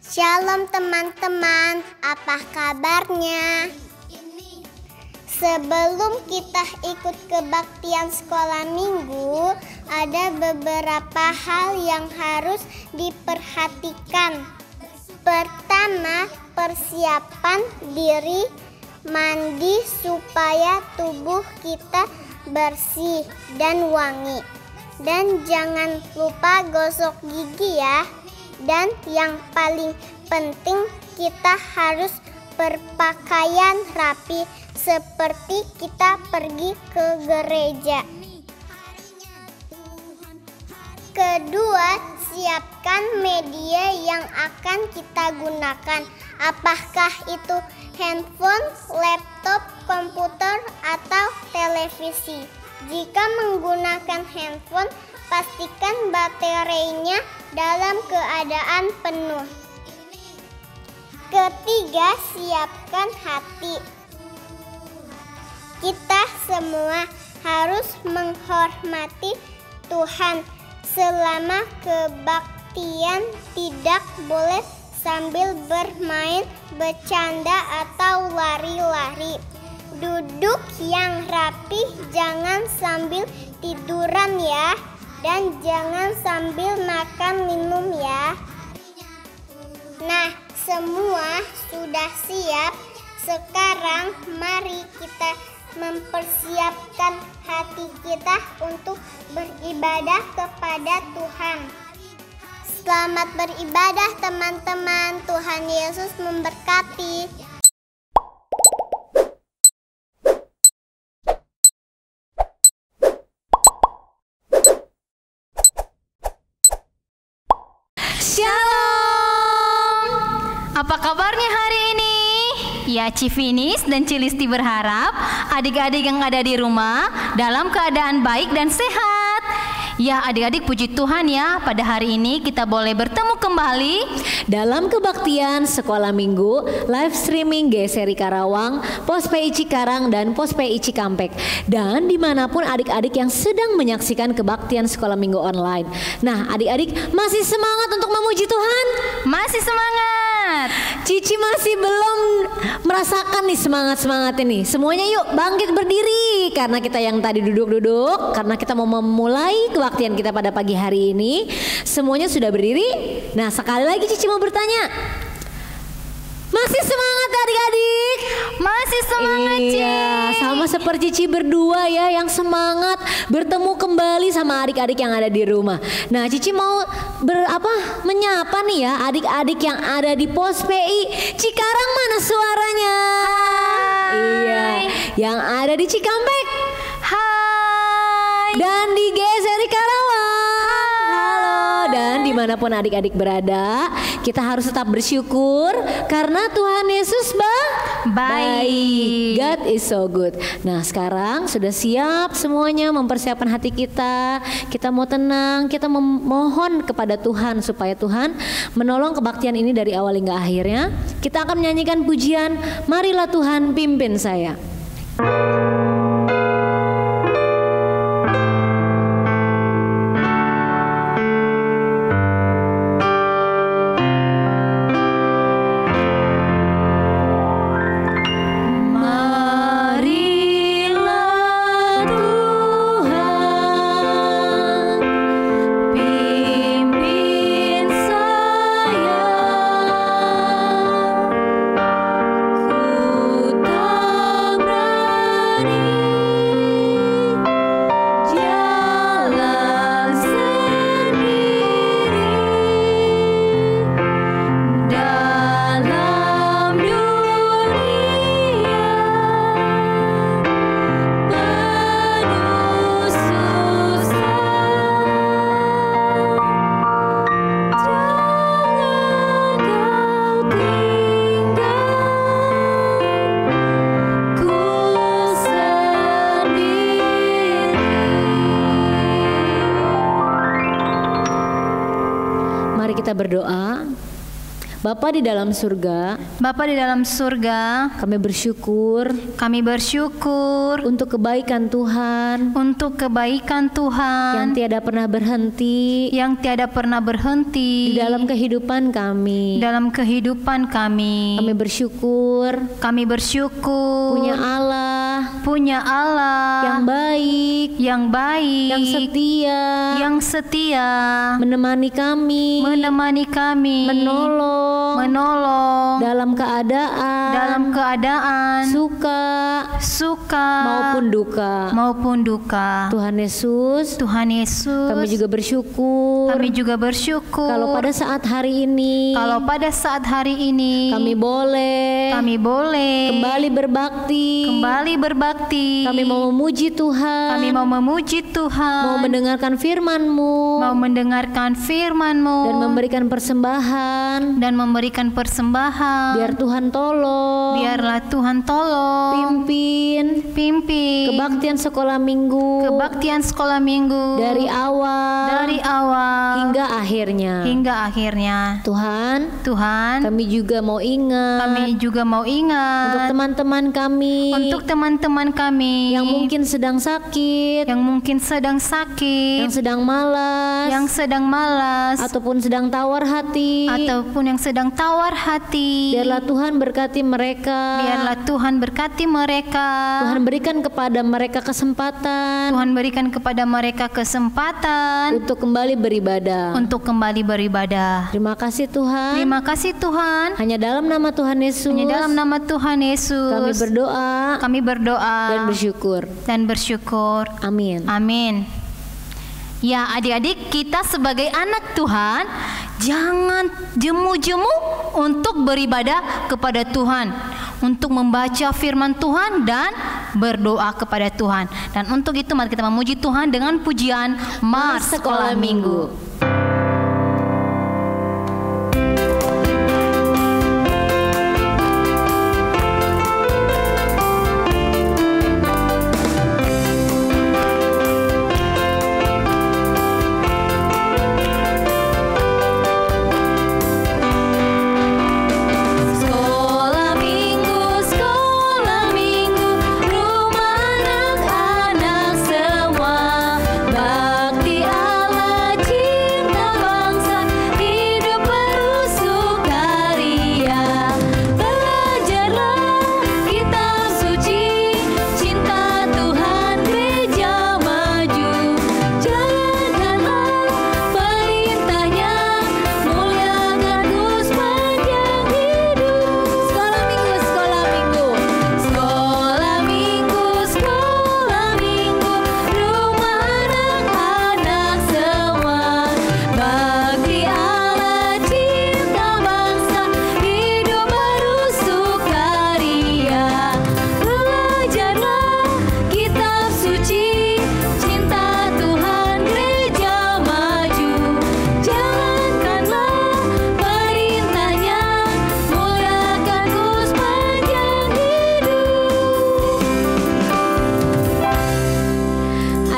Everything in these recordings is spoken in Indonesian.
Shalom teman-teman, apa kabarnya? Sebelum kita ikut kebaktian sekolah minggu, ada beberapa hal yang harus diperhatikan. Pertama, persiapan diri, mandi supaya tubuh kita bersih dan wangi. Dan jangan lupa gosok gigi ya. Dan yang paling penting, kita harus berpakaian rapi seperti kita pergi ke gereja. Kedua, siapkan media yang akan kita gunakan. Apakah itu handphone, laptop, komputer, atau televisi? Jika menggunakan handphone, pastikan baterainya dalam keadaan penuh. Ketiga, siapkan hati. Kita semua harus menghormati Tuhan. Selama kebaktian tidak boleh sambil bermain, bercanda, atau lari-lari. Duduk yang rapi, jangan sambil tiduran ya. Dan jangan sambil makan minum ya. Nah, semua sudah siap. Sekarang mari kita mempersiapkan hati kita untuk beribadah kepada Tuhan. Selamat beribadah teman-teman. Tuhan Yesus memberkati. Shalom. Apa kabarnya hari ini? Ya, Civinis dan Cilisti berharap adik-adik yang ada di rumah dalam keadaan baik dan sehat. Ya, adik-adik puji Tuhan ya, pada hari ini kita boleh bertemu kembali dalam kebaktian sekolah minggu live streaming GSRI Karawang, Pos PI Cikarang dan Pos PI Cikampek, dan dimanapun adik-adik yang sedang menyaksikan kebaktian sekolah minggu online. Nah, adik-adik masih semangat untuk memuji Tuhan? Masih semangat. Cici masih belum merasakan nih semangat ini. Semuanya yuk bangkit berdiri, karena kita yang tadi duduk-duduk, karena kita mau memulai kebaktian kita pada pagi hari ini. Semuanya sudah berdiri. Nah, sekali lagi Cici mau bertanya, masih semangat adik-adik? Masih semangat, Ci. Iya, sama seperti Cici berdua ya, yang semangat bertemu kembali sama adik-adik yang ada di rumah. Nah, Cici mau menyapa nih ya adik-adik yang ada di Pos PI Cikarang, mana suaranya? Hai. Iya, yang ada di Cikampek. Hai. Dan di GSRI Karawang. Halo. Dan dimanapun adik-adik berada, kita harus tetap bersyukur karena Tuhan Yesus baik. God is so good. Nah, sekarang sudah siap semuanya mempersiapkan hati kita. Kita mau tenang, kita memohon kepada Tuhan supaya Tuhan menolong kebaktian ini dari awal hingga akhirnya. Kita akan menyanyikan pujian Marilah Tuhan Pimpin Saya. Berdoa. Bapa di dalam surga, Bapa di dalam surga, kami bersyukur untuk kebaikan Tuhan yang tiada pernah berhenti di dalam kehidupan kami. Kami bersyukur punya Allah yang baik, yang setia, menemani kami, menolong dalam keadaan suka maupun duka. Tuhan Yesus, kami juga bersyukur kalau pada saat hari ini kami boleh kembali berbakti. Kami mau memuji Tuhan, mau mendengarkan firman-Mu, dan memberikan persembahan. Biar Tuhan tolong, pimpin kebaktian sekolah minggu dari awal hingga akhirnya. Tuhan, kami juga mau ingat untuk teman-teman kami yang mungkin sedang sakit, yang sedang malas, ataupun sedang tawar hati. Biarlah Tuhan berkati mereka. Tuhan berikan kepada mereka kesempatan untuk kembali beribadah. Terima kasih Tuhan. Hanya dalam nama Tuhan Yesus kami berdoa dan bersyukur. Amin. Ya adik-adik, kita sebagai anak Tuhan jangan jemu-jemu untuk beribadah kepada Tuhan, untuk membaca firman Tuhan dan berdoa kepada Tuhan. Dan untuk itu mari kita memuji Tuhan dengan pujian Mars Sekolah Minggu.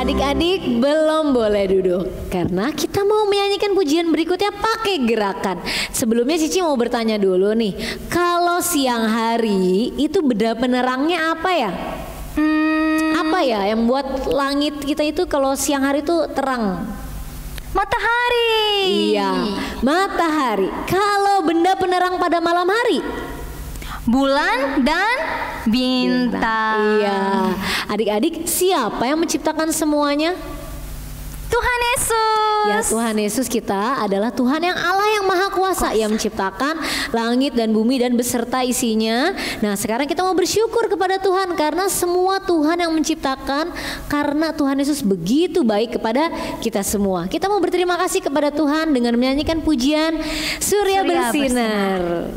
Adik-adik belum boleh duduk karena kita mau menyanyikan pujian berikutnya pakai gerakan. Sebelumnya Cici mau bertanya dulu nih, kalau siang hari itu benda penerangnya apa ya? Apa ya yang buat langit kita itu kalau siang hari itu terang? Matahari. Iya, matahari. Kalau benda penerang pada malam hari? Bulan dan bintang. Iya. Adik-adik, siapa yang menciptakan semuanya? Tuhan Yesus. Ya, Tuhan Yesus kita adalah Tuhan yang Allah yang Maha Kuasa yang menciptakan langit dan bumi dan beserta isinya. Nah, sekarang kita mau bersyukur kepada Tuhan karena semua Tuhan yang menciptakan, karena Tuhan Yesus begitu baik kepada kita semua. Kita mau berterima kasih kepada Tuhan dengan menyanyikan pujian Surya Bersinar.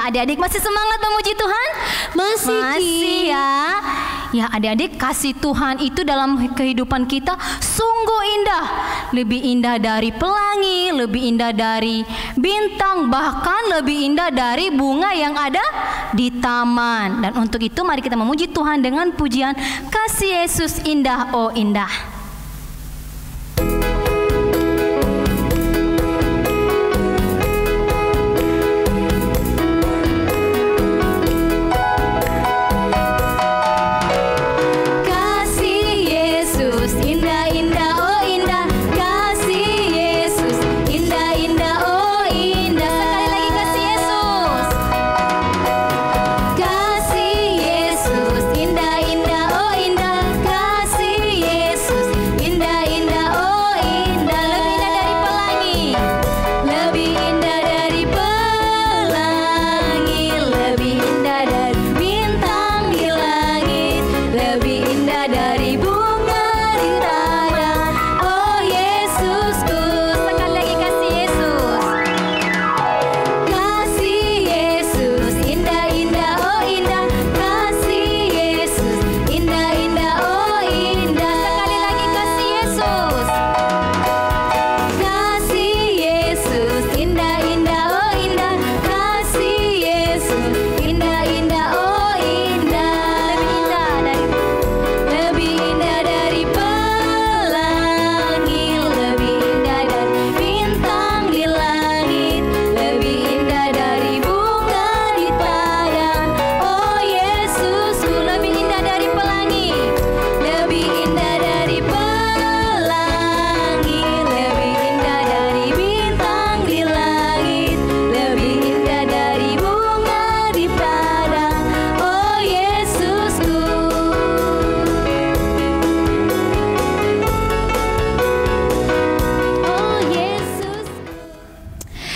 Ya, adik-adik masih semangat memuji Tuhan? Masih ya. Ya, adik-adik, kasih Tuhan itu dalam kehidupan kita sungguh indah. Lebih indah dari pelangi, lebih indah dari bintang, bahkan lebih indah dari bunga yang ada di taman. Dan untuk itu mari kita memuji Tuhan dengan pujian Kasih Yesus indah, oh indah.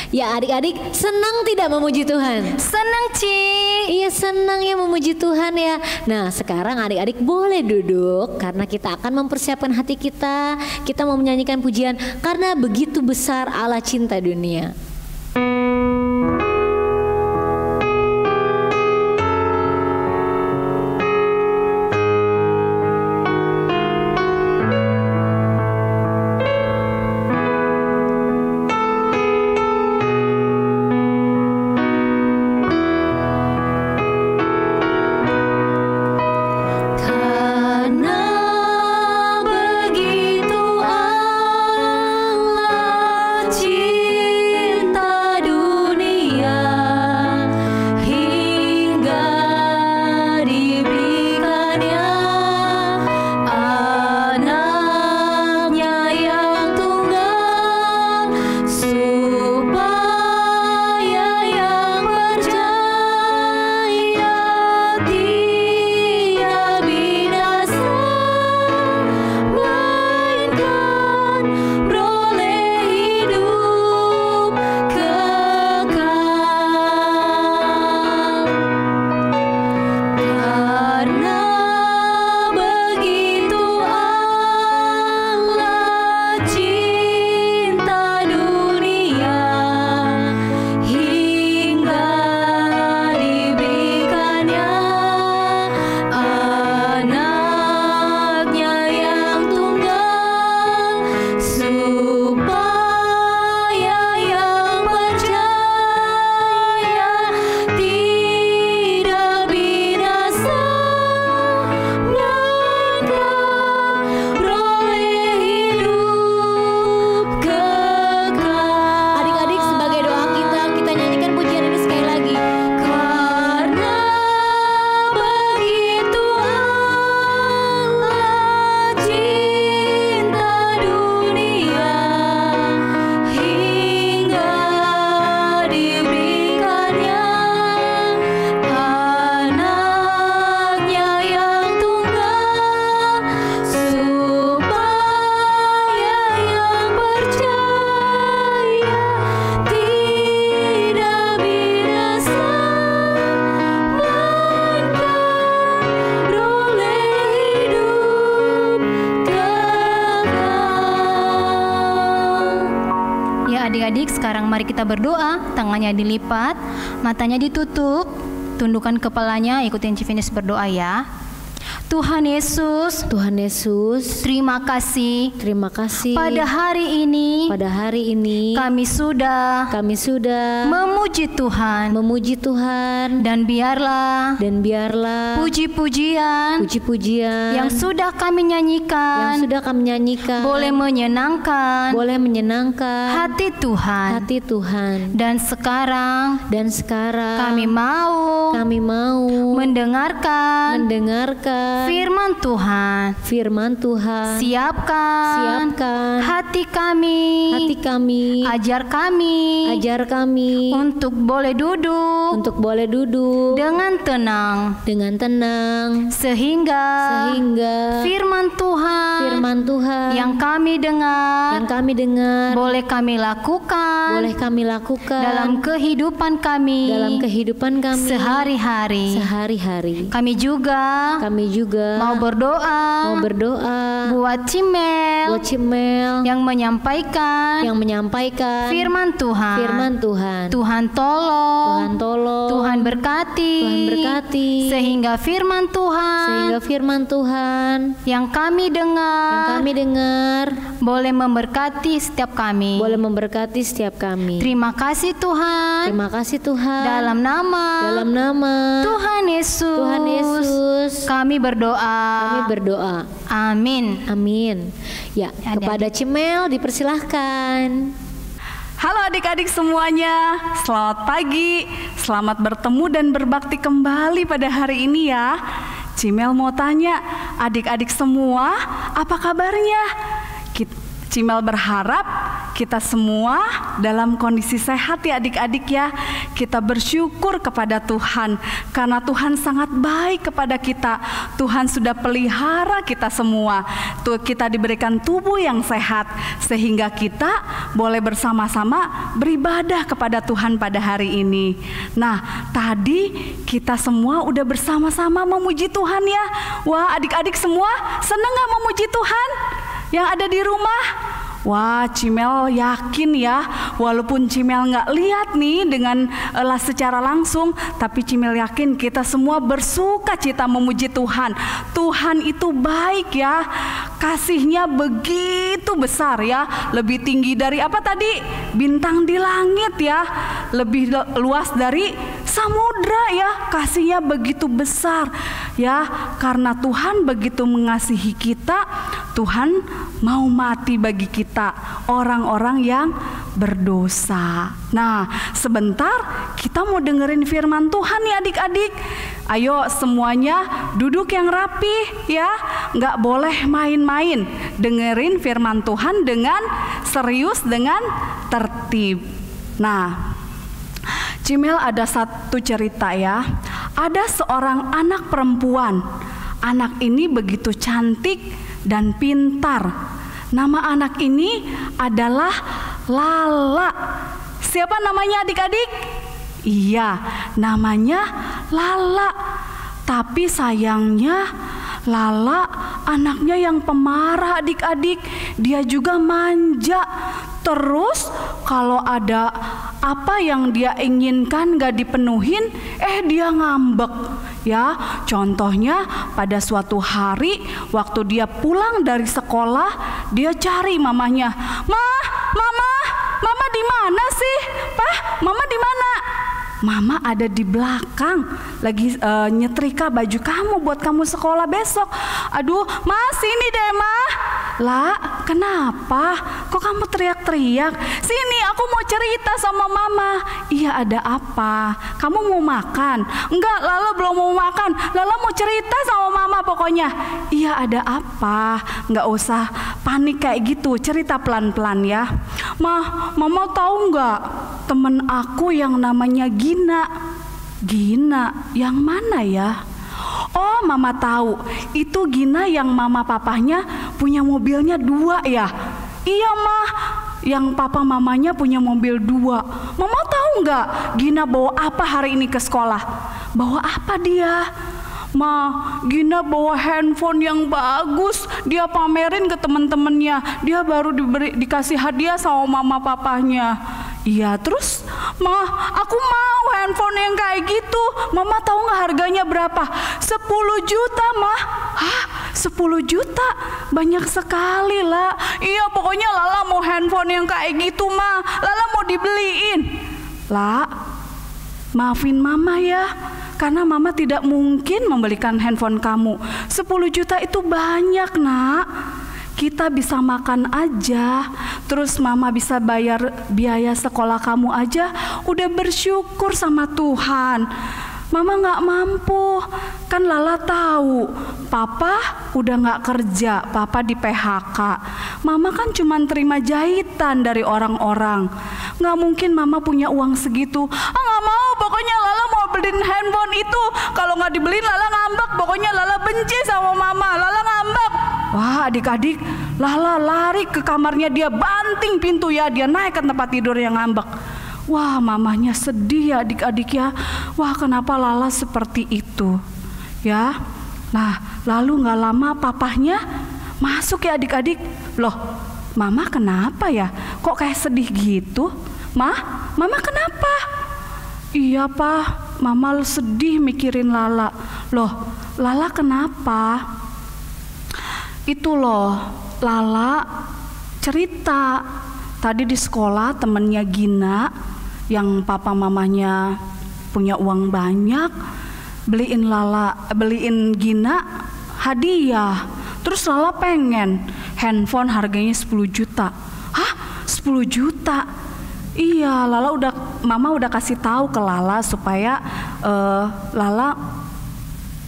Ya adik-adik senang tidak memuji Tuhan? Senang Ci. Iya senang ya memuji Tuhan ya. Nah sekarang adik-adik boleh duduk karena kita akan mempersiapkan hati kita. Kita mau menyanyikan pujian karena begitu besar Allah cinta dunia. Cinta Adik-adik, sekarang mari kita berdoa. Tangannya dilipat, matanya ditutup, tundukkan kepalanya, ikutin Civinis berdoa ya. Tuhan Yesus, terima kasih pada hari ini kami sudah memuji Tuhan, dan biarlah puji-pujian yang sudah kami nyanyikan boleh menyenangkan hati Tuhan. Dan sekarang kami mau mendengarkan firman Tuhan. Siapkan hati kami, ajar kami untuk boleh duduk dengan tenang, sehingga firman Tuhan yang kami dengar boleh kami lakukan dalam kehidupan kami sehari-hari. Kami juga mau berdoa buat Cimel yang menyampaikan firman Tuhan. Tuhan tolong, Tuhan berkati, sehingga firman Tuhan yang kami dengar boleh memberkati setiap kami. Terima kasih Tuhan. Dalam nama Tuhan Yesus kami berdoa. Amin. Ya, kepada Cimel dipersilahkan. Halo adik-adik semuanya, selamat pagi, selamat bertemu dan berbakti kembali pada hari ini ya. Cimel mau tanya, adik-adik semua apa kabarnya? Cimel berharap kita semua dalam kondisi sehat ya adik-adik ya. Kita bersyukur kepada Tuhan karena Tuhan sangat baik kepada kita. Tuhan sudah pelihara kita semua. Kita diberikan tubuh yang sehat sehingga kita boleh bersama-sama beribadah kepada Tuhan pada hari ini. Nah, tadi kita semua udah bersama-sama memuji Tuhan ya. Wah, adik-adik semua senang gak memuji Tuhan? Yang ada di rumah? Wah, Cimel yakin ya, walaupun Cimel nggak lihat nih dengan secara langsung, tapi Cimel yakin kita semua bersuka cita memuji Tuhan. Tuhan itu baik ya, kasihnya begitu besar ya, lebih tinggi dari apa tadi? Bintang di langit ya, lebih luas dari samudra ya, kasihnya begitu besar ya. Karena Tuhan begitu mengasihi kita, Tuhan mau mati bagi kita, orang-orang yang berdosa. Nah, sebentar kita mau dengerin firman Tuhan ya adik-adik. Ayo semuanya duduk yang rapi ya, nggak boleh main-main. Dengerin firman Tuhan dengan serius, dengan tertib. Nah, Cimel ada satu cerita ya. Ada seorang anak perempuan. Anak ini begitu cantik dan pintar. Nama anak ini adalah Lala. Siapa namanya adik-adik? Iya, namanya Lala. Tapi sayangnya Lala anaknya yang pemarah adik-adik. Dia juga manja. Terus kalau ada apa yang dia inginkan gak dipenuhin, dia ngambek ya. Contohnya pada suatu hari waktu dia pulang dari sekolah, dia cari mamanya. Mama di mana sih? Pak, mama di mana? Mama ada di belakang, lagi nyetrika baju kamu buat kamu sekolah besok. Aduh, sini deh mah. Lah, kenapa? Kok kamu teriak-teriak? Sini, aku mau cerita sama mama. Iya, ada apa? Kamu mau makan? Enggak, Lala belum mau makan. Lala mau cerita sama mama pokoknya. Iya, ada apa? Enggak usah panik kayak gitu, cerita pelan-pelan ya. Mama tahu enggak? Temen aku yang namanya Gina. Gina, yang mana ya? Oh, mama tahu. Itu Gina yang mama papahnya punya mobilnya 2 ya? Iya mah, yang papa mamanya punya mobil 2. Mama tahu nggak Gina bawa apa hari ini ke sekolah? Bawa apa dia? Ma, Gina bawa handphone yang bagus, dia pamerin ke teman-temannya, dia baru dikasih hadiah sama mama papanya. Iya, terus Ma, aku mau handphone yang kayak gitu. Mama tahu nggak harganya berapa? 10 juta, Ma. Hah? 10 juta? Banyak sekali lah. Iya, pokoknya Lala mau handphone yang kayak gitu, Ma. Lala mau dibeliin. La, maafin Mama ya, karena Mama tidak mungkin membelikan handphone kamu. 10 juta itu banyak, Nak. Kita bisa makan aja, terus Mama bisa bayar biaya sekolah kamu aja, udah bersyukur sama Tuhan. Mama nggak mampu, kan Lala tahu Papa udah nggak kerja, Papa di PHK. Mama kan cuma terima jahitan dari orang-orang. Nggak mungkin Mama punya uang segitu. Nggak mau, pokoknya Lala mau beliin handphone itu. Kalau nggak dibeliin Lala ngambek, pokoknya Lala benci sama Mama. Lala ngambek. Wah, adik-adik, Lala lari ke kamarnya, dia banting pintu ya, dia naik ke tempat tidur yang ngambek. Wah, mamanya sedih ya adik-adik ya. Wah, kenapa Lala seperti itu ya. Nah, lalu gak lama papahnya masuk ya adik-adik. Loh, Mama kenapa ya? Kok kayak sedih gitu? Mama kenapa? Iya Pak, Mama sedih mikirin Lala. Loh, Lala kenapa? Itu loh, Lala cerita tadi di sekolah temennya Gina yang papa mamanya punya uang banyak, beliin Gina hadiah. Terus Lala pengen handphone harganya 10 juta. Hah? 10 juta? Iya, Mama udah kasih tahu ke Lala supaya Lala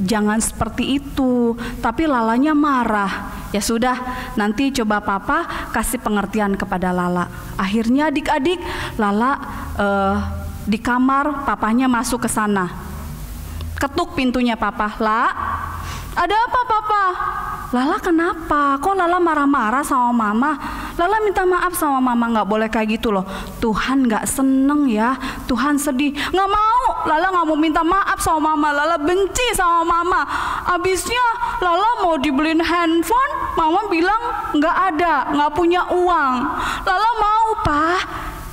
jangan seperti itu, tapi Lalanya marah. Ya sudah, nanti coba Papa kasih pengertian kepada Lala. Akhirnya adik-adik, Lala di kamar, papanya masuk ke sana. Ketuk pintunya Papa. La, ada apa Papa? Lala kenapa? Kok Lala marah-marah sama Mama? Lala minta maaf sama Mama, nggak boleh kayak gitu loh. Tuhan nggak seneng ya, Tuhan sedih. Nggak mau, Lala nggak mau minta maaf sama Mama. Lala benci sama Mama. Abisnya Lala mau dibeliin handphone, Mama bilang nggak ada, nggak punya uang. Lala mau Pak.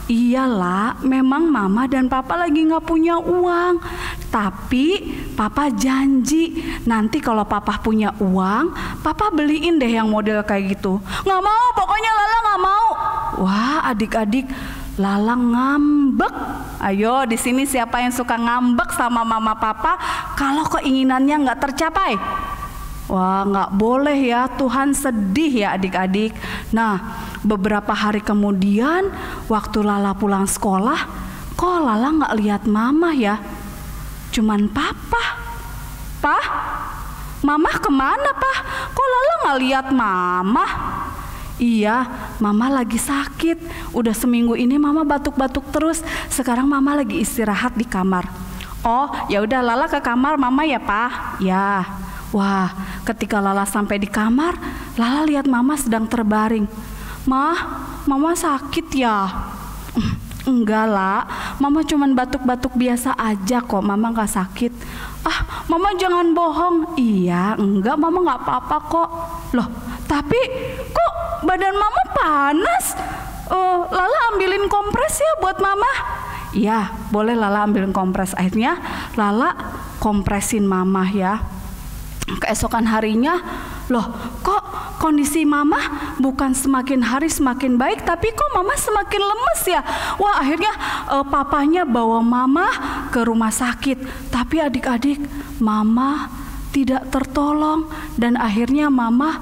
Iyalah, memang Mama dan Papa lagi nggak punya uang. Tapi Papa janji nanti kalau Papa punya uang, Papa beliin deh yang model kayak gitu. Nggak mau, pokoknya Lala nggak mau. Wah, adik-adik, Lala ngambek. Ayo, di sini siapa yang suka ngambek sama Mama Papa kalau keinginannya nggak tercapai? Wah, nggak boleh ya, Tuhan sedih ya adik-adik. Nah, beberapa hari kemudian waktu Lala pulang sekolah, kok Lala nggak lihat Mama ya? Cuman Papa. Pak, Mama kemana Pak? Kok Lala nggak lihat Mama? Iya, Mama lagi sakit. Udah seminggu ini Mama batuk-batuk terus. Sekarang Mama lagi istirahat di kamar. Oh, ya udah Lala ke kamar Mama ya Pak. Ya. Wah, ketika Lala sampai di kamar, Lala lihat Mama sedang terbaring. Mama sakit ya? Enggak lah, Mama cuman batuk-batuk biasa aja kok, Mama gak sakit. Ah, Mama jangan bohong. Iya, enggak, Mama gak apa-apa kok. Loh, tapi kok badan Mama panas? Lala ambilin kompres ya buat Mama. Iya, boleh Lala ambilin kompres. Akhirnya Lala kompresin Mama ya. Keesokan harinya, loh kok kondisi Mama bukan semakin hari semakin baik, tapi kok Mama semakin lemes ya? Wah, akhirnya papanya bawa Mama ke rumah sakit. Tapi adik-adik, Mama tidak tertolong dan akhirnya Mama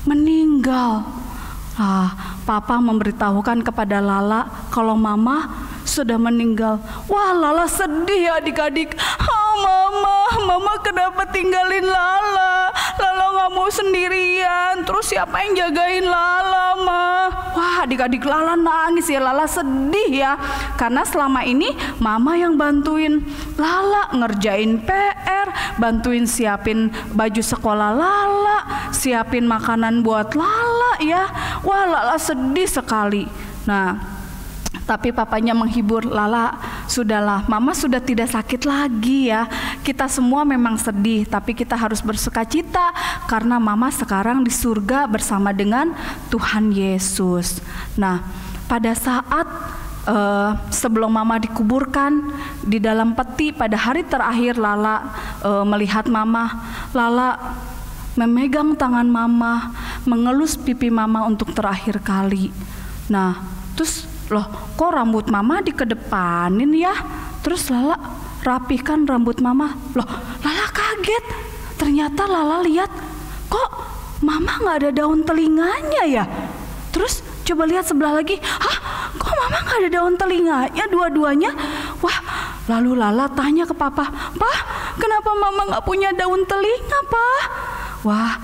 meninggal. Papa memberitahukan kepada Lala kalau Mama sudah meninggal. Wah, Lala sedih ya adik-adik. Mama kenapa tinggalin Lala? Lala gak mau sendirian. Terus siapa yang jagain Lala, Ma? Wah, adik-adik, Lala nangis ya. Lala sedih ya. Karena selama ini Mama yang bantuin Lala ngerjain PR, bantuin siapin baju sekolah Lala, siapin makanan buat Lala ya. Wah, Lala sedih sekali. Nah, tapi papanya menghibur Lala, sudahlah, Mama sudah tidak sakit lagi ya. kita semua memang sedih, tapi kita harus bersukacita karena mama sekarang di surga bersama dengan Tuhan Yesus. Nah, pada saat sebelum mama dikuburkan di dalam peti pada hari terakhir, Lala melihat mama. Lala memegang tangan mama, mengelus pipi mama untuk terakhir kali. Nah, terus loh, kok rambut mama dikedepanin ya? Terus Lala rapihkan rambut mama. Loh, Lala kaget. Ternyata Lala lihat, kok mama gak ada daun telinganya ya? Terus coba lihat sebelah lagi. Hah, kok mama gak ada daun telinganya dua-duanya? Wah, lalu Lala tanya ke papa, "Pak, kenapa mama gak punya daun telinga, Pak?" Wah,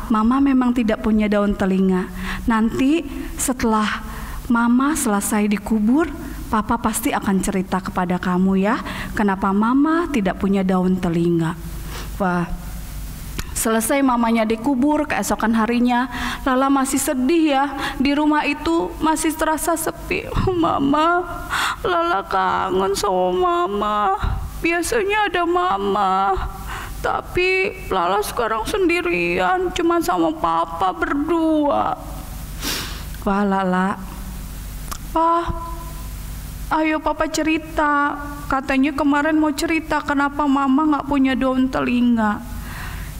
mama memang tidak punya daun telinga. Nanti setelah mama selesai dikubur, papa pasti akan cerita kepada kamu ya, kenapa mama tidak punya daun telinga. Wah, selesai mamanya dikubur, keesokan harinya Lala masih sedih ya. Di rumah itu masih terasa sepi. Mama, Lala kangen sama mama. Biasanya ada mama. Tapi Lala sekarang sendirian, cuma sama papa berdua. Wah, Lala, "Pak, ayo papa cerita. Katanya kemarin mau cerita kenapa mama gak punya daun telinga."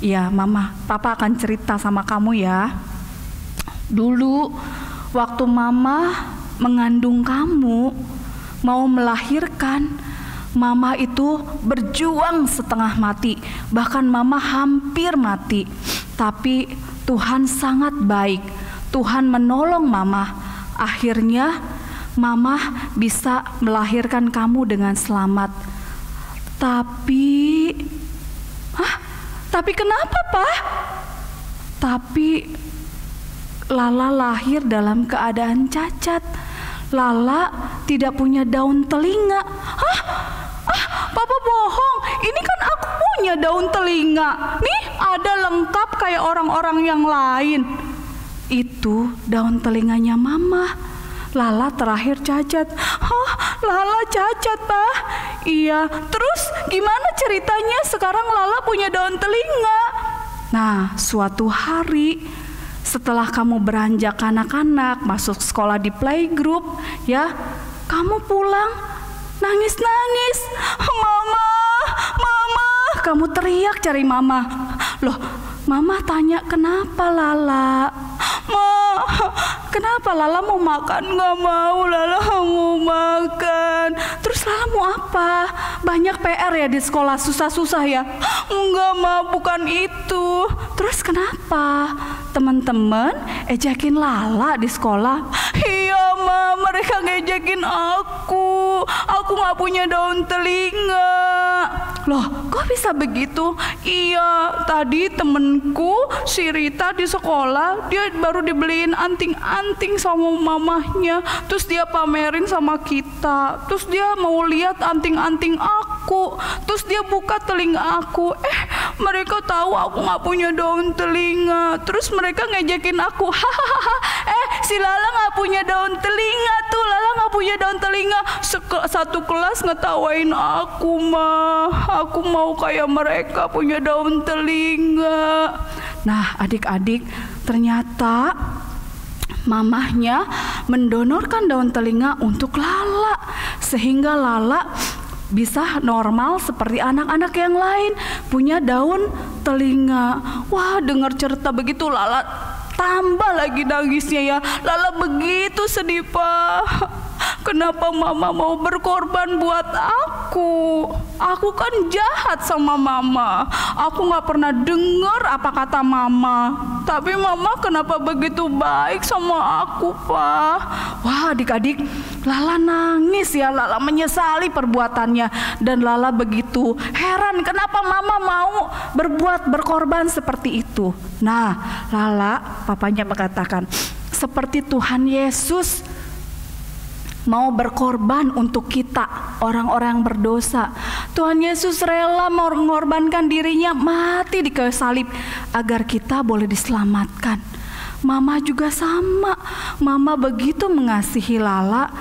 "Iya mama, papa akan cerita sama kamu ya. Dulu waktu mama mengandung kamu, mau melahirkan, mama itu berjuang setengah mati. Bahkan mama hampir mati. Tapi Tuhan sangat baik. Tuhan menolong mama. Akhirnya mama bisa melahirkan kamu dengan selamat. Tapi kenapa, Pak? Tapi Lala lahir dalam keadaan cacat. Lala tidak punya daun telinga." Papa bohong, ini kan aku punya daun telinga. Nih, ada lengkap kayak orang-orang yang lain. Itu daun telinganya mama. Lala terakhir cacat. Lala cacat, Pak? Iya, terus gimana ceritanya sekarang Lala punya daun telinga? Nah, suatu hari setelah kamu beranjak anak-anak, masuk sekolah di playgroup, ya, kamu pulang nangis-nangis. "Mama, mama!" Kamu teriak cari mama. Loh, mama tanya, "Kenapa, Lala?" "Ma, kenapa Lala mau makan?" "Gak mau, Lala mau makan." "Terus Lala mau apa? Banyak PR ya di sekolah, susah-susah ya?" "Enggak, Ma, bukan itu." "Terus kenapa? Teman-teman ejekin Lala di sekolah?" "Iya, Ma, mereka ngejekin aku. Aku gak punya daun telinga." "Loh, kok bisa begitu?" "Iya, tadi temenku si Rita di sekolah, dia baru dibeliin anting-anting sama mamahnya. Terus dia pamerin sama kita. Terus dia mau lihat anting-anting aku. Terus dia buka telinga aku. Mereka tahu aku gak punya daun telinga. Terus mereka ngejekin aku. Si Lala gak punya daun telinga tuh. Lala gak punya daun telinga." Satu kelas ngetawain aku, Ma. Aku mau kayak mereka punya daun telinga. Nah, adik-adik, ternyata mamahnya mendonorkan daun telinga untuk Lala, sehingga Lala bisa normal seperti anak-anak yang lain, punya daun telinga. Wah, dengar cerita begitu Lala tambah lagi nangisnya ya. Lala begitu sedih, Pak. Kenapa mama mau berkorban buat aku? Aku kan jahat sama mama. Aku gak pernah dengar apa kata mama. Tapi mama kenapa begitu baik sama aku, Pak? Wah, adik-adik, Lala nangis ya. Lala menyesali perbuatannya. Dan Lala begitu heran kenapa mama mau berkorban seperti itu. Nah, Lala, papanya mengatakan, seperti Tuhan Yesus mau berkorban untuk kita, orang-orang berdosa. Tuhan Yesus rela mengorbankan dirinya mati di kayu salib agar kita boleh diselamatkan. Mama juga sama. Mama begitu mengasihi Lala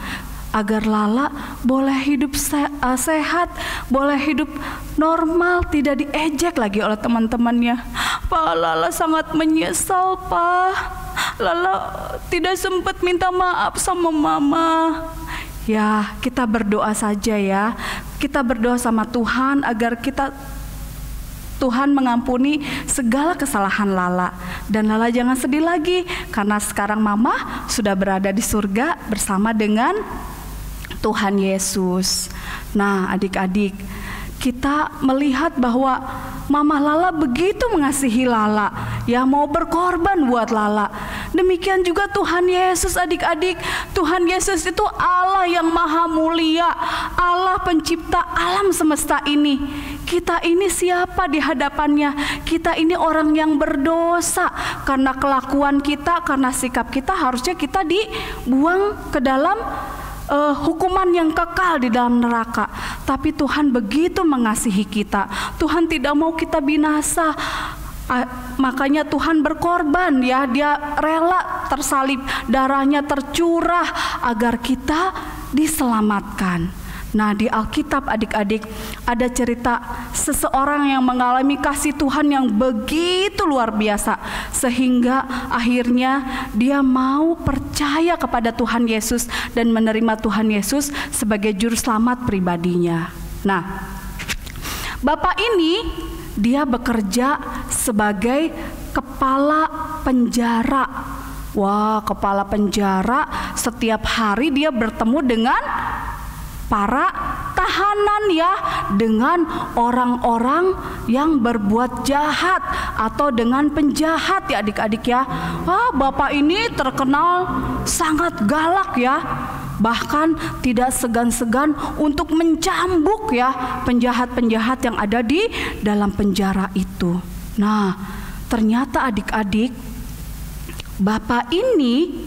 agar Lala boleh hidup sehat, boleh hidup normal, tidak diejek lagi oleh teman-temannya. Pak, Lala sangat menyesal, Pak. Lala tidak sempat minta maaf sama Mama. Ya, kita berdoa saja ya. Kita berdoa sama Tuhan agar Tuhan mengampuni segala kesalahan Lala. Dan Lala jangan sedih lagi, karena sekarang Mama sudah berada di surga bersama dengan Tuhan Yesus. Nah, adik-adik, kita melihat bahwa Mama Lala begitu mengasihi Lala, ya, mau berkorban buat Lala. Demikian juga Tuhan Yesus, adik-adik. Tuhan Yesus itu Allah yang maha mulia, Allah pencipta alam semesta ini. Kita ini siapa di hadapannya? Kita ini orang yang berdosa. Karena kelakuan kita, karena sikap kita, harusnya kita dibuang ke dalam hukuman yang kekal di dalam neraka. Tapi Tuhan begitu mengasihi kita. Tuhan tidak mau kita binasa. Makanya Tuhan berkorban, ya, Dia rela tersalib, darahnya tercurah agar kita diselamatkan. Nah, di Alkitab, adik-adik, ada cerita seseorang yang mengalami kasih Tuhan yang begitu luar biasa, sehingga akhirnya dia mau percaya kepada Tuhan Yesus dan menerima Tuhan Yesus sebagai juru selamat pribadinya. Nah, bapak ini dia bekerja sebagai kepala penjara. Wah, kepala penjara, setiap hari dia bertemu dengan para tahanan, ya, dengan orang-orang yang berbuat jahat atau dengan penjahat, ya adik-adik ya. Wah, bapak ini terkenal sangat galak, ya. Bahkan tidak segan-segan untuk mencambuk, ya, penjahat-penjahat yang ada di dalam penjara itu. Nah, ternyata adik-adik, bapak ini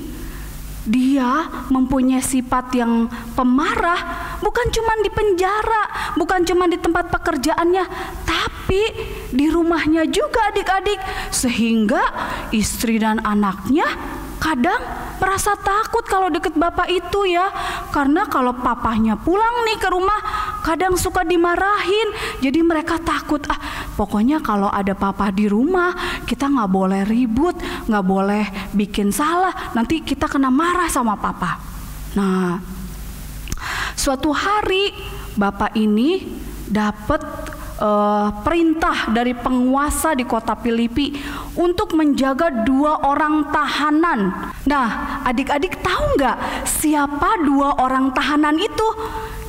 dia mempunyai sifat yang pemarah, bukan cuma di penjara, bukan cuma di tempat pekerjaannya, tapi di rumahnya juga, adik-adik. Sehingga istri dan anaknya kadang merasa takut kalau deket bapak itu, ya. Karena kalau papahnya pulang nih ke rumah, kadang suka dimarahin. Jadi mereka takut, pokoknya kalau ada papa di rumah, kita nggak boleh ribut, nggak boleh bikin salah, nanti kita kena marah sama papa. Nah, suatu hari bapak ini dapat perintah dari penguasa di kota Filipi untuk menjaga 2 orang tahanan. Nah, adik-adik tahu nggak siapa 2 orang tahanan itu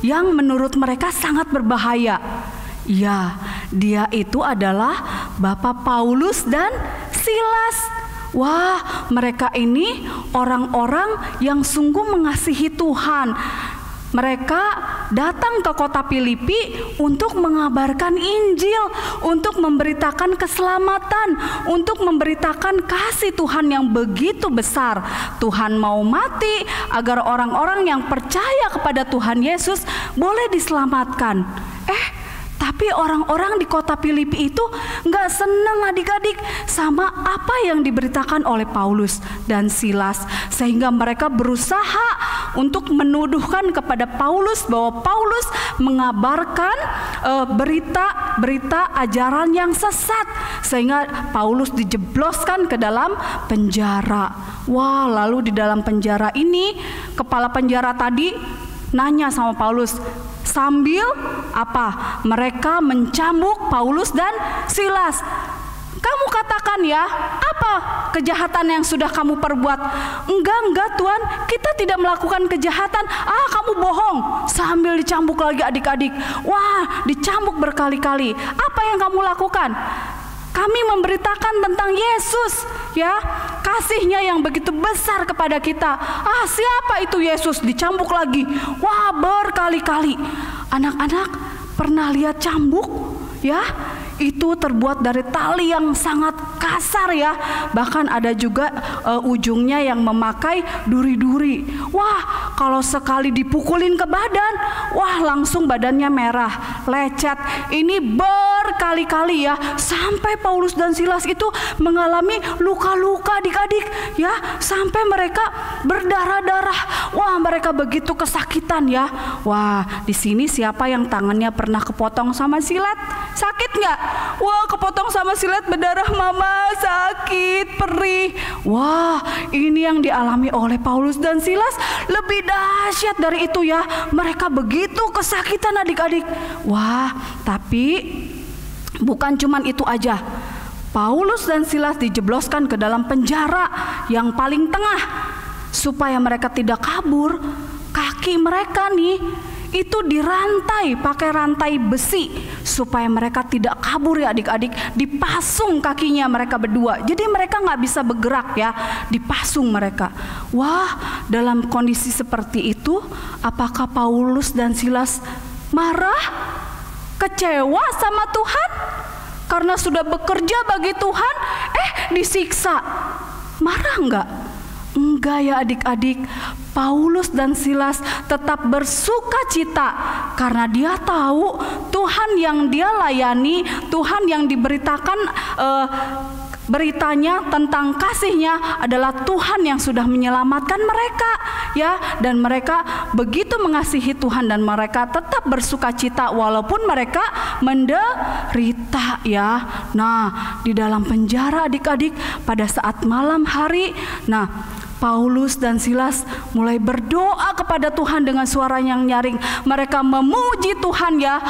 yang menurut mereka sangat berbahaya? Ya, dia itu adalah Bapak Paulus dan Silas. Wah, mereka ini orang-orang yang sungguh mengasihi Tuhan. Mereka datang ke kota Filipi untuk mengabarkan Injil, untuk memberitakan keselamatan, untuk memberitakan kasih Tuhan yang begitu besar. Tuhan mau mati agar orang-orang yang percaya kepada Tuhan Yesus boleh diselamatkan. Tapi orang-orang di kota Filipi itu nggak senang, adik-adik, sama apa yang diberitakan oleh Paulus dan Silas, sehingga mereka berusaha untuk menuduhkan kepada Paulus bahwa Paulus mengabarkan berita ajaran yang sesat, sehingga Paulus dijebloskan ke dalam penjara. Wah, lalu di dalam penjara ini kepala penjara tadi nanya sama Paulus, sambil mereka mencambuk Paulus dan Silas. Kamu katakan, ya, apa kejahatan yang sudah kamu perbuat? Enggak Tuhan, kita tidak melakukan kejahatan. Kamu bohong. Sambil dicambuk lagi, adik-adik. Wah, dicambuk berkali-kali. Apa yang kamu lakukan? Kami memberitakan tentang Yesus, ya, kasihnya yang begitu besar kepada kita. Siapa itu Yesus? Dicambuk lagi. Wah, berkali-kali. Anak-anak pernah lihat cambuk, ya? Itu terbuat dari tali yang sangat kasar, ya. Bahkan ada juga ujungnya yang memakai duri-duri. Wah, kalau sekali dipukulin ke badan, wah, langsung badannya merah, lecet. Ini berkali-kali, ya, sampai Paulus dan Silas itu mengalami luka-luka, adik-adik, ya, sampai mereka berdarah-darah. Wah, mereka begitu kesakitan ya. Wah, di sini siapa yang tangannya pernah kepotong sama silet? Sakit nggak? Wah, kepotong sama silet berdarah mama, sakit, perih. Wah, ini yang dialami oleh Paulus dan Silas lebih dahsyat dari itu ya. Mereka begitu kesakitan adik-adik. Wah, tapi bukan cuman itu aja. Paulus dan Silas dijebloskan ke dalam penjara yang paling tengah supaya mereka tidak kabur. Kaki mereka nih itu dirantai pakai rantai besi supaya mereka tidak kabur ya adik-adik. Dipasung kakinya mereka berdua, jadi mereka nggak bisa bergerak ya, dipasung mereka. Wah, dalam kondisi seperti itu apakah Paulus dan Silas marah, kecewa sama Tuhan karena sudah bekerja bagi Tuhan, disiksa? Marah enggak? Enggak ya adik-adik. Paulus dan Silas tetap bersuka cita karena dia tahu Tuhan yang dia layani, Tuhan yang diberitakan beritanya tentang kasihnya adalah Tuhan yang sudah menyelamatkan mereka ya, dan mereka begitu mengasihi Tuhan dan mereka tetap bersuka cita walaupun mereka menderita ya. Nah, di dalam penjara adik-adik pada saat malam hari, nah Paulus dan Silas mulai berdoa kepada Tuhan dengan suara yang nyaring. Mereka memuji Tuhan ya.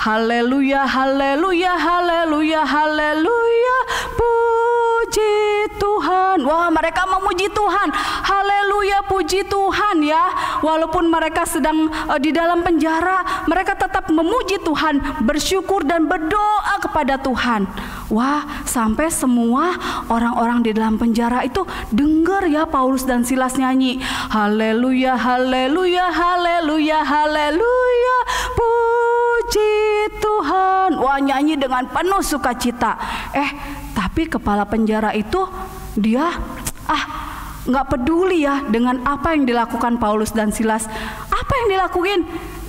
Haleluya, haleluya, haleluya, haleluya, puji Tuhan. Wah, mereka memuji Tuhan. Haleluya, puji Tuhan ya. Walaupun mereka sedang di dalam penjara, mereka tetap memuji Tuhan, bersyukur dan berdoa kepada Tuhan. Wah, sampai semua orang-orang di dalam penjara itu dengar ya Paulus dan Silas nyanyi. Haleluya, haleluya, haleluya, haleluya, puji Tuhan. Wah, nyanyi dengan penuh sukacita. Tapi kepala penjara itu dia nggak peduli ya dengan apa yang dilakukan Paulus dan Silas. Apa yang dilakuin?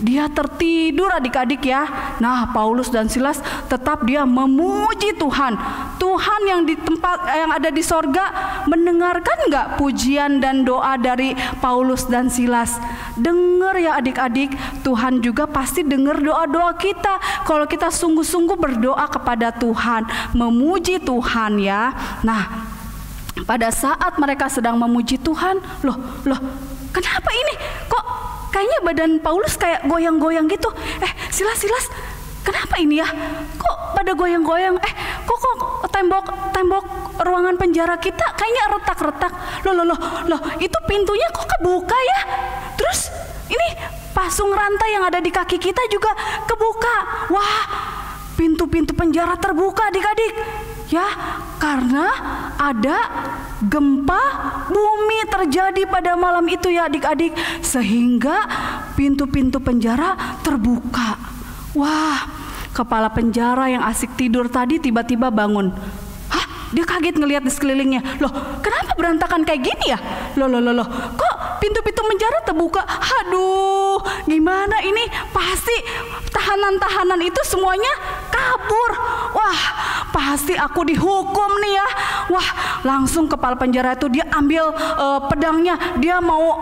Dia tertidur adik-adik ya. Nah, Paulus dan Silas tetap dia memuji Tuhan. Tuhan yang di tempat yang ada di sorga mendengarkan nggak pujian dan doa dari Paulus dan Silas? Dengar ya adik-adik, Tuhan juga pasti dengar doa-doa kita kalau kita sungguh-sungguh berdoa kepada Tuhan, memuji Tuhan ya. Nah, pada saat mereka sedang memuji Tuhan, loh, kenapa ini? Kok kayaknya badan Paulus kayak goyang-goyang gitu? Silas, kenapa ini ya? Kok pada goyang-goyang? Kok tembok ruangan penjara kita kayaknya retak-retak. Loh, itu pintunya kok kebuka ya? Terus ini pasung rantai yang ada di kaki kita juga kebuka. Wah, pintu-pintu penjara terbuka adik-adik. Ya, karena ada gempa bumi terjadi pada malam itu ya adik-adik, sehingga pintu-pintu penjara terbuka. Wah, kepala penjara yang asik tidur tadi tiba-tiba bangun. Dia kaget ngelihat di sekelilingnya. Loh, kenapa berantakan kayak gini ya? Loh, kok pintu-pintu penjara terbuka? Aduh, gimana ini? Pasti tahanan-tahanan itu semuanya kabur. Wah, pasti aku dihukum nih ya. Wah, langsung kepala penjara itu dia ambil pedangnya. Dia mau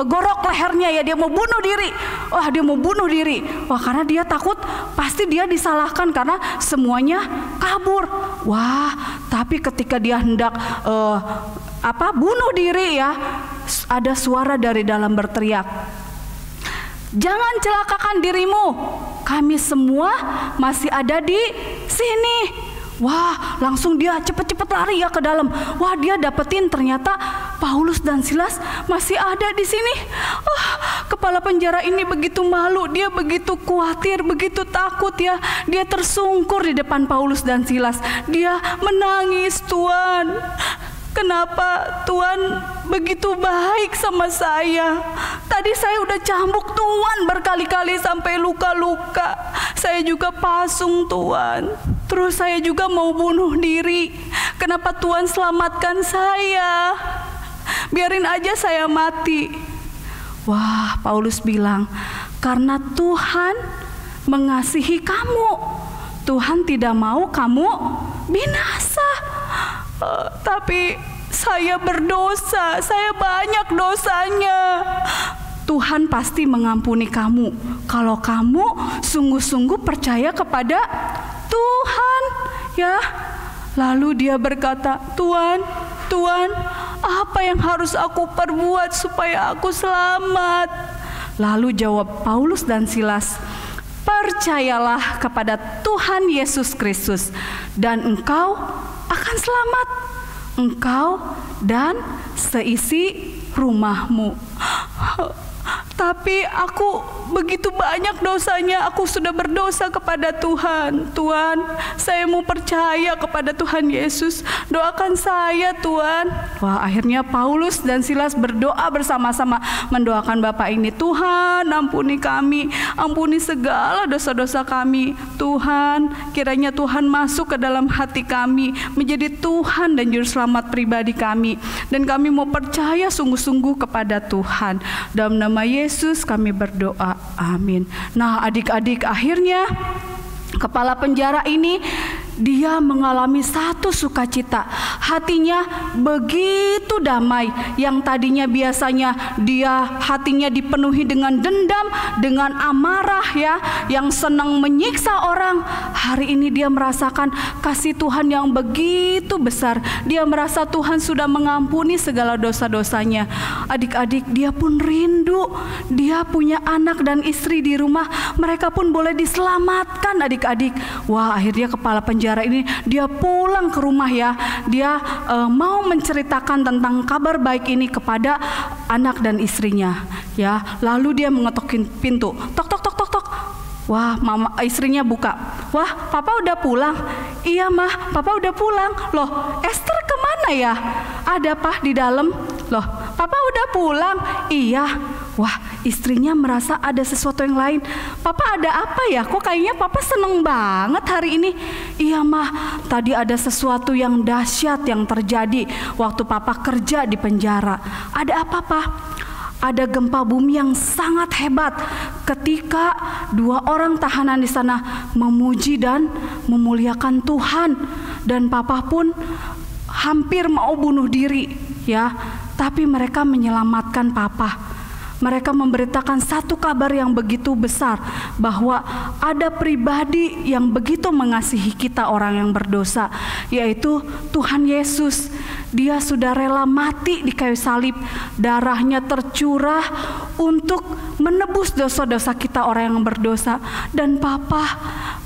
gorok lehernya ya. Dia mau bunuh diri. Wah, dia mau bunuh diri. Wah, karena dia takut pasti dia disalahkan karena semuanya kabur. Wah, tapi ketika dia hendak bunuh diri ya, ada suara dari dalam berteriak, "Jangan celakakan dirimu, kami semua masih ada di sini." Wah, langsung dia cepet-cepet lari ya ke dalam. Wah, dia dapetin ternyata Paulus dan Silas masih ada di sini. Kepala penjara ini begitu malu, dia begitu khawatir, begitu takut ya. Dia tersungkur di depan Paulus dan Silas. Dia menangis, "Tuhan, kenapa Tuhan begitu baik sama saya? Tadi saya udah cambuk Tuhan berkali-kali sampai luka-luka. Saya juga pasung Tuhan. Terus saya juga mau bunuh diri. Kenapa Tuhan selamatkan saya? Biarin aja saya mati." Wah, Paulus bilang, "Karena Tuhan mengasihi kamu. Tuhan tidak mau kamu binasa." Tapi saya berdosa, saya banyak dosanya. Tuhan pasti mengampuni kamu kalau kamu sungguh-sungguh percaya kepada Tuhan, ya. Lalu dia berkata, Tuhan, apa yang harus aku perbuat supaya aku selamat? Lalu jawab Paulus dan Silas, percayalah kepada Tuhan Yesus Kristus dan engkau akan selamat, engkau dan seisi rumahmu. Tapi aku begitu banyak dosanya, aku sudah berdosa kepada Tuhan. Tuhan, saya mau percaya kepada Tuhan Yesus, doakan saya Tuhan. Wah, akhirnya Paulus dan Silas berdoa bersama-sama mendoakan Bapak ini. Tuhan, ampuni kami, ampuni segala dosa-dosa kami. Tuhan, kiranya Tuhan masuk ke dalam hati kami, menjadi Tuhan dan Juru Selamat pribadi kami. Dan kami mau percaya sungguh-sungguh kepada Tuhan. Dalam nama Yesus kami berdoa, amin. Nah adik-adik, akhirnya kepala penjara ini dia mengalami satu sukacita. Hatinya begitu damai. Yang tadinya biasanya dia hatinya dipenuhi dengan dendam, dengan amarah, ya, yang senang menyiksa orang. Hari ini dia merasakan kasih Tuhan yang begitu besar. Dia merasa Tuhan sudah mengampuni segala dosa-dosanya. Adik-adik, dia pun rindu. Dia punya anak dan istri di rumah. Mereka pun boleh diselamatkan, adik-adik. Wah, akhirnya kepala penjara ini dia pulang ke rumah, ya. Dia mau menceritakan tentang kabar baik ini kepada anak dan istrinya, ya. Lalu dia mengetok pintu, tok tok tok tok tok. Wah, istrinya buka. Wah, papa udah pulang. Iya mah, papa udah pulang. Loh, Esther kemana ya? Ada Pak di dalam. Loh, papa udah pulang. Iya. Wah, istrinya merasa ada sesuatu yang lain. Papa ada apa ya? Kok kayaknya papa seneng banget hari ini? Iya mah, tadi ada sesuatu yang dahsyat yang terjadi waktu papa kerja di penjara. Ada apa, Pak? Ada gempa bumi yang sangat hebat ketika 2 orang tahanan di sana memuji dan memuliakan Tuhan. Dan papa pun hampir mau bunuh diri, ya. Tapi mereka menyelamatkan papa. Mereka memberitakan satu kabar yang begitu besar, bahwa ada pribadi yang begitu mengasihi kita orang yang berdosa, yaitu Tuhan Yesus. Dia sudah rela mati di kayu salib, darahnya tercurah untuk menebus dosa-dosa kita orang yang berdosa. Dan papa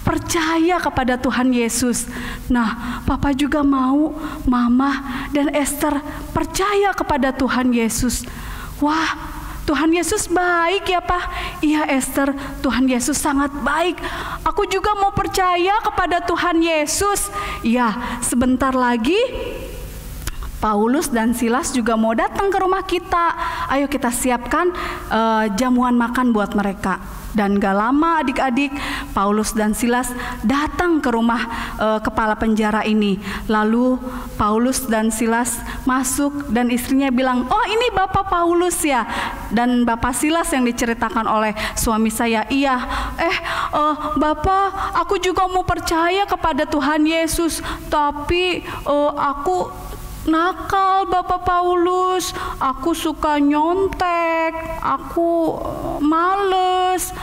percaya kepada Tuhan Yesus. Nah, papa juga mau mama dan Esther percaya kepada Tuhan Yesus. Wah, Tuhan Yesus baik ya Pak. Iya Esther, Tuhan Yesus sangat baik. Aku juga mau percaya kepada Tuhan Yesus. Iya, sebentar lagi Paulus dan Silas juga mau datang ke rumah kita. Ayo kita siapkan jamuan makan buat mereka. Dan gak lama adik-adik, Paulus dan Silas datang ke rumah kepala penjara ini. Lalu Paulus dan Silas masuk dan istrinya bilang, oh ini Bapak Paulus ya. Dan Bapak Silas yang diceritakan oleh suami saya, iya. Bapak, aku juga mau percaya kepada Tuhan Yesus. Tapi aku nakal Bapak Paulus, aku suka nyontek, aku males.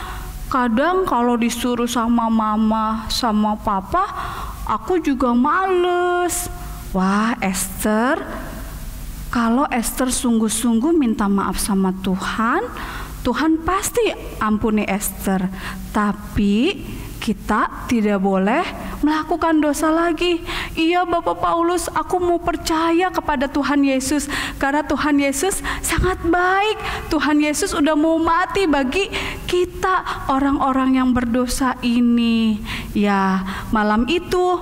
Kadang kalau disuruh sama mama, sama papa, aku juga males. Wah Esther, kalau Esther sungguh-sungguh minta maaf sama Tuhan, Tuhan pasti ampuni Esther. Tapi kita tidak boleh melakukan dosa lagi. Iya Bapak Paulus, aku mau percaya kepada Tuhan Yesus, karena Tuhan Yesus sangat baik. Tuhan Yesus udah mau mati bagi kita orang-orang yang berdosa ini. Ya, malam itu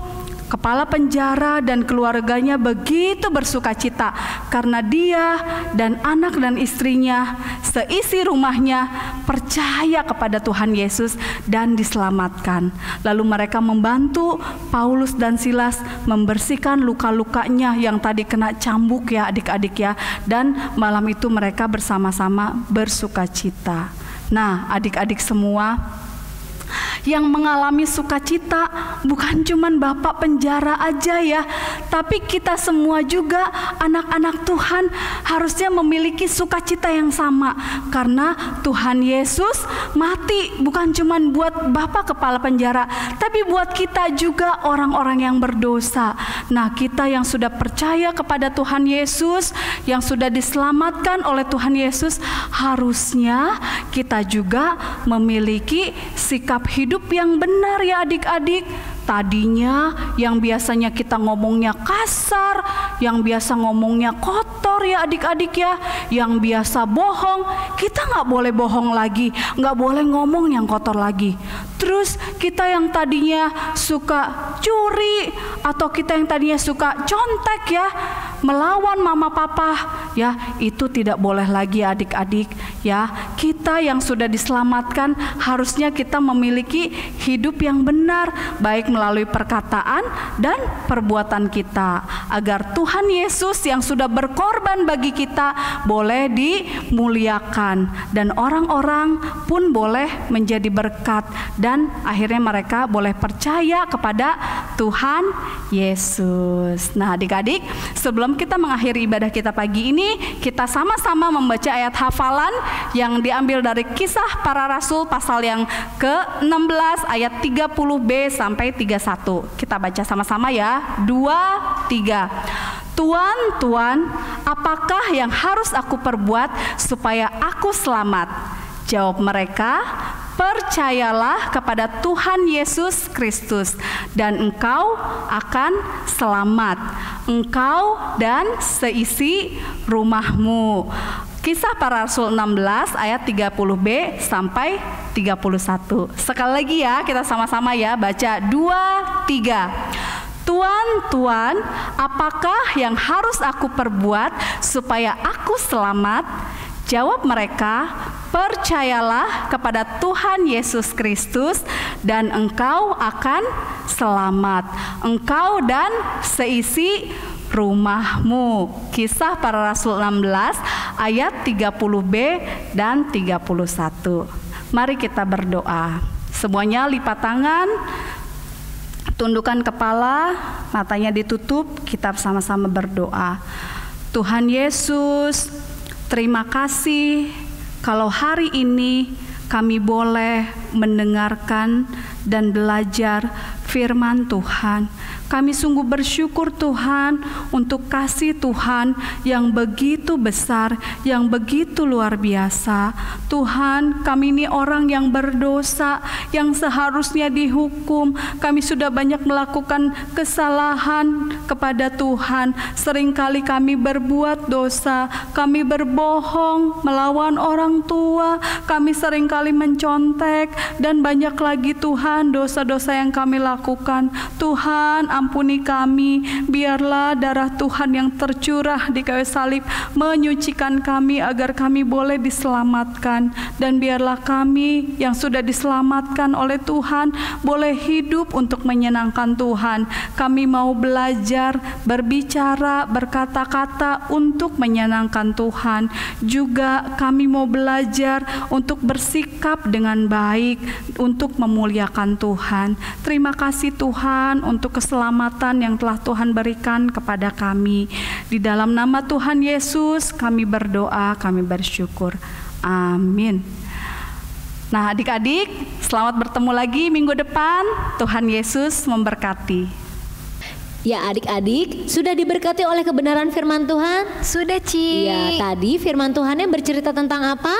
kepala penjara dan keluarganya begitu bersukacita karena dia dan anak dan istrinya, seisi rumahnya percaya kepada Tuhan Yesus dan diselamatkan. Lalu mereka membantu Paulus dan Silas membersihkan luka-lukanya yang tadi kena cambuk ya adik-adik ya. Dan malam itu mereka bersama-sama bersukacita. Nah adik-adik semua, Yang mengalami sukacita bukan cuman bapak penjara aja ya, tapi kita semua juga anak-anak Tuhan harusnya memiliki sukacita yang sama. Karena Tuhan Yesus mati bukan cuman buat bapak kepala penjara, tapi buat kita juga orang-orang yang berdosa. Nah, kita yang sudah percaya kepada Tuhan Yesus, yang sudah diselamatkan oleh Tuhan Yesus, harusnya kita juga memiliki sikap hidup yang benar ya adik-adik. Tadinya yang biasanya kita ngomongnya kasar, yang biasa ngomongnya kotor ya adik-adik ya, yang biasa bohong, kita nggak boleh bohong lagi, nggak boleh ngomong yang kotor lagi. Terus kita yang tadinya suka curi, atau kita yang tadinya suka contek ya, melawan mama papa ya, itu tidak boleh lagi adik-adik ya. Kita yang sudah diselamatkan harusnya kita memiliki hidup yang benar, baik melalui perkataan dan perbuatan kita, agar Tuhan Yesus yang sudah berkorban bagi kita boleh dimuliakan, dan orang-orang pun boleh menjadi berkat, dan akhirnya mereka boleh percaya kepada Tuhan Yesus. Nah adik-adik, sebelum kita mengakhiri ibadah kita pagi ini, kita sama-sama membaca ayat hafalan yang diambil dari Kisah Para Rasul pasal yang ke-16 ayat 30b sampai 31. Kita baca sama-sama ya. 2, 3. Tuan, Tuan, apakah yang harus aku perbuat supaya aku selamat? Jawab mereka, percayalah kepada Tuhan Yesus Kristus dan engkau akan selamat, engkau dan seisi rumahmu. Kisah Para Rasul 16 ayat 30b sampai 31. Sekali lagi ya, kita sama-sama ya, baca 2, 3. Tuan, Tuan, apakah yang harus aku perbuat supaya aku selamat? Jawab mereka, percayalah kepada Tuhan Yesus Kristus dan engkau akan selamat, engkau dan seisi rumahmu. Kisah Para Rasul 16 ayat 30b dan 31. Mari kita berdoa. Semuanya lipat tangan, tundukkan kepala, matanya ditutup, kita sama-sama berdoa. Tuhan Yesus, terima kasih kalau hari ini kami boleh mendengarkan dan belajar firman Tuhan. Kami sungguh bersyukur Tuhan untuk kasih Tuhan yang begitu besar, yang begitu luar biasa. Tuhan, kami ini orang yang berdosa, yang seharusnya dihukum. Kami sudah banyak melakukan kesalahan kepada Tuhan. Seringkali kami berbuat dosa, kami berbohong, melawan orang tua, kami seringkali mencontek, dan banyak lagi Tuhan dosa-dosa yang kami lakukan. Tuhan, ampuni kami, biarlah darah Tuhan yang tercurah di kayu salib menyucikan kami agar kami boleh diselamatkan, dan biarlah kami yang sudah diselamatkan oleh Tuhan boleh hidup untuk menyenangkan Tuhan. Kami mau belajar berbicara, berkata-kata untuk menyenangkan Tuhan. Juga kami mau belajar untuk bersikap dengan baik untuk memuliakan Tuhan. Terima kasih Tuhan untuk keselamatan yang telah Tuhan berikan kepada kami. Di dalam nama Tuhan Yesus kami berdoa, kami bersyukur. Amin. Nah adik-adik, selamat bertemu lagi minggu depan. Tuhan Yesus memberkati. Ya adik-adik, sudah diberkati oleh kebenaran firman Tuhan? Sudah Ci. Ya, tadi firman Tuhannya bercerita tentang apa?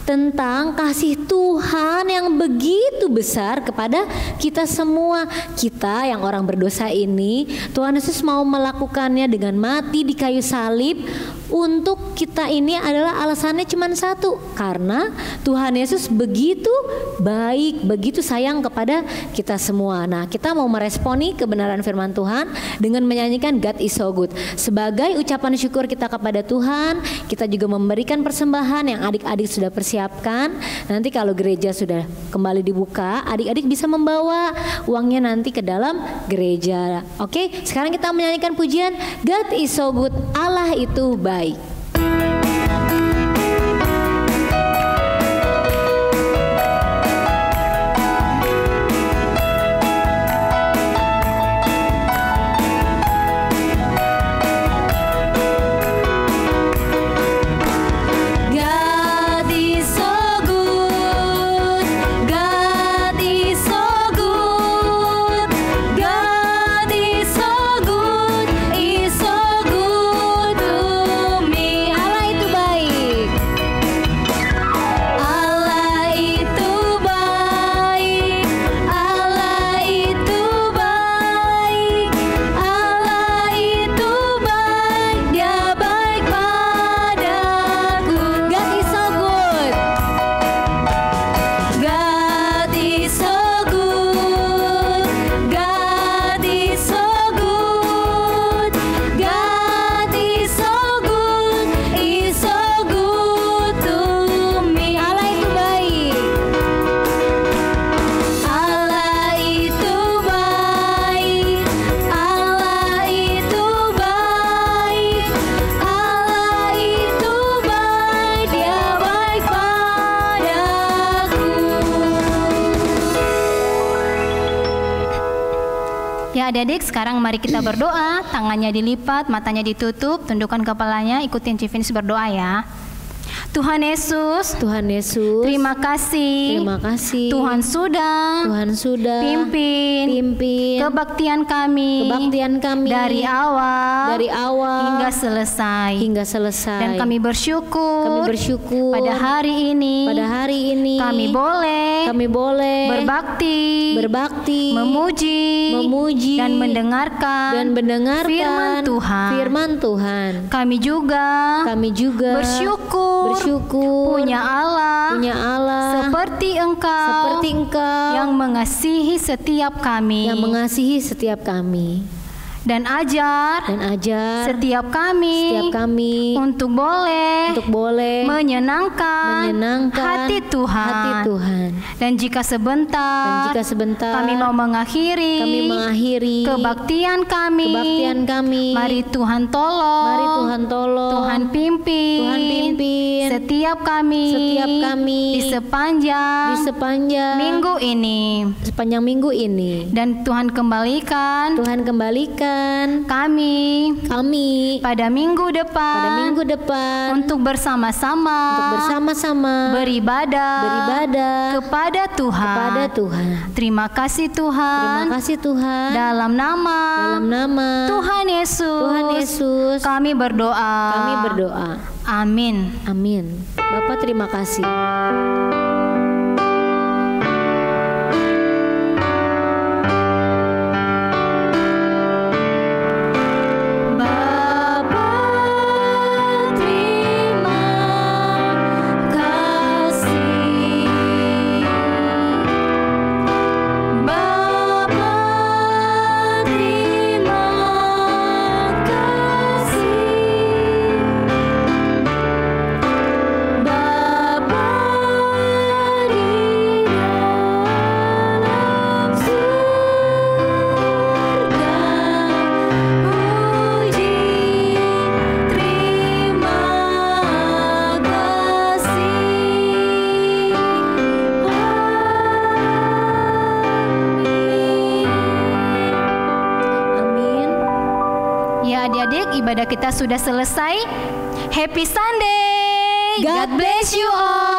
Tentang kasih Tuhan yang begitu besar kepada kita semua. Kita yang orang berdosa ini, Tuhan Yesus mau melakukannya dengan mati di kayu salib. Untuk kita ini adalah alasannya cuma satu, karena Tuhan Yesus begitu baik, begitu sayang kepada kita semua. Nah, kita mau meresponi kebenaran firman Tuhan dengan menyanyikan God is so good. Sebagai ucapan syukur kita kepada Tuhan, kita juga memberikan persembahan yang adik-adik sudah persiapkan. Nanti kalau gereja sudah kembali dibuka, adik-adik bisa membawa uangnya nanti ke dalam gereja. Oke, sekarang kita menyanyikan pujian God is so good, Allah itu baik. Ya adik-adik, sekarang mari kita berdoa. Tangannya dilipat, matanya ditutup, tundukkan kepalanya, ikutin Civinis berdoa ya. Tuhan Yesus, terima kasih Tuhan sudah pimpin kebaktian kami dari awal hingga selesai. Dan kami bersyukur pada hari ini kami boleh berbakti, memuji dan mendengarkan firman Tuhan. Kami juga bersyukur punya Allah seperti Engkau yang mengasihi setiap kami. Dan ajar setiap kami untuk boleh menyenangkan hati Tuhan. Dan jika sebentar kami mau mengakhiri kebaktian kami, mari Tuhan tolong, Tuhan pimpin setiap kami di sepanjang minggu ini. Dan Tuhan kembalikan kami pada minggu depan untuk bersama-sama beribadah kepada Tuhan. Terima kasih Tuhan. Dalam nama Tuhan Yesus kami berdoa. Amin. Bapak terima kasih. Adik-adik, ibadah kita sudah selesai. Happy Sunday. God bless you all.